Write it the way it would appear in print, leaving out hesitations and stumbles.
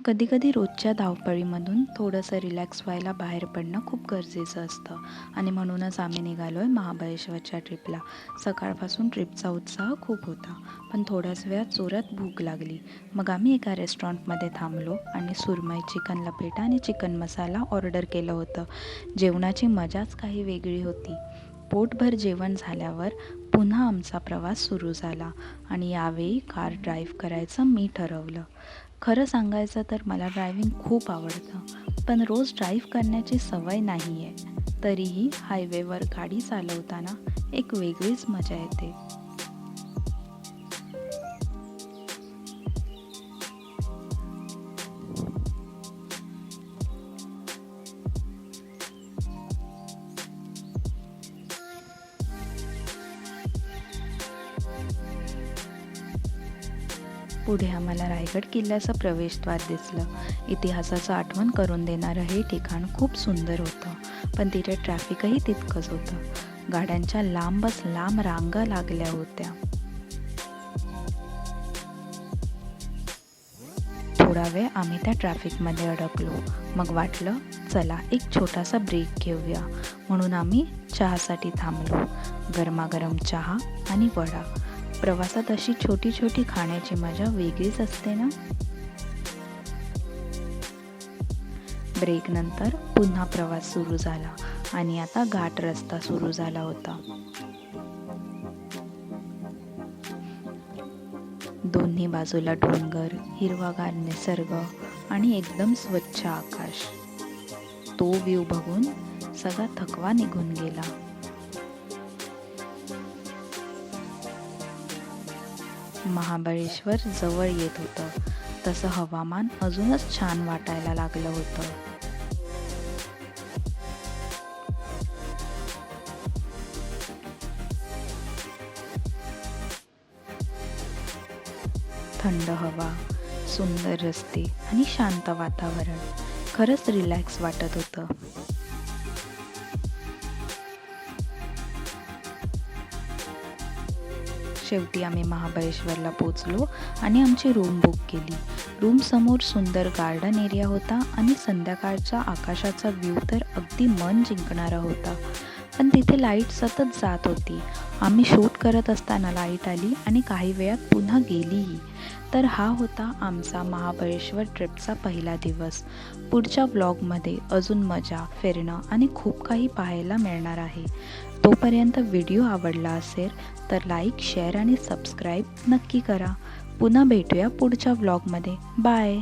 कधी-कधी रोजच्या धावपळीमधून थोडंसं रिलॅक्स व्हायला बाहेर पडणं खूप गरजेचं असतं आणि म्हणूनच आम्ही निघालो आहे महाबळेश्वरच्या ट्रिपला. सकाळपासून ट्रिपचा उत्साह खूप होता, पण थोड्याच वेळात जोरात भूक लागली. मग आम्ही एका रेस्टॉरंटमध्ये थांबलो आणि सुरमई, चिकन लपेटा आणि चिकन मसाला ऑर्डर केलं होतं. जेवणाची मजाच काही वेगळी होती. पोटभर जेवण झाल्यावर पुन्हा आमचा प्रवास सुरू झाला आणि यावेळी कार ड्राईव्ह करायचं मी ठरवलं. खरं सांगायचं तर मला ड्रायव्हिंग खूप आवडतं, पण रोज ड्राईव्ह करण्याची सवय नाही आहे. तरीही हायवेवर गाडी चालवताना एक वेगळीच मजा येते. पुढे आम्हाला रायगड किल्ल्याचं प्रवेशद्वार दिसलं. इतिहासाचं आठवण करून देणारं हे ठिकाण खूप सुंदर होतं, पण तिथे ट्रॅफिकही तितकंच होतं. गाड्यांच्या लांबच लांब रांगा लागल्या होत्या. थोडा वेळ आम्ही त्या ट्रॅफिकमध्ये अडकलो. मग वाटलं चला एक छोटासा ब्रेक घेऊया, म्हणून आम्ही चहासाठी थांबलो. गरमागरम चहा आणि वडा. प्रवासात अशी छोटी छोटी खाण्याची मजा वेगळीच असते ना. ब्रेक नंतर पुन्हा प्रवास सुरू झाला आणि आता घाट रस्ता सुरू झाला होता. दोन्ही बाजूला डोंगर, हिरवागार निसर्ग आणि एकदम स्वच्छ आकाश. तो व्ह्यू बघून सगळा थकवा निघून गेला. महाबळेश्वर जवळ येत होतं, तसं हवामान अजूनच छान वाटायला लागलं होतं. थंड हवा, सुंदर रस्ते आणि शांत वातावरण खरंच रिलॅक्स वाटत होतं. शेवटी आम्ही महाबळेश्वरला पोचलो आणि आमची रूम बुक केली. रूम समोर सुंदर गार्डन एरिया होता आणि संध्याकाळच्या आकाशाचा व्ह्यू तर अगदी मन जिंकणारा होता. पण तिथे लाईट सतत जात होती. आम्ही शूट करत असताना लाईट आली आणि काही वेळात पुन्हा गेलीही. तर हा होता आमचा महाबळेश्वर ट्रिपचा पहिला दिवस. पुढच्या व्लॉगमध्ये अजून मजा, फिरणं आणि खूप काही पाहायला मिळणार आहे. तोपर्यंत व्हिडिओ आवडला असेल तर लाईक, शेअर आणि सबस्क्राईब नक्की करा. पुन्हा भेटूया पुढच्या व्लॉगमध्ये. बाय.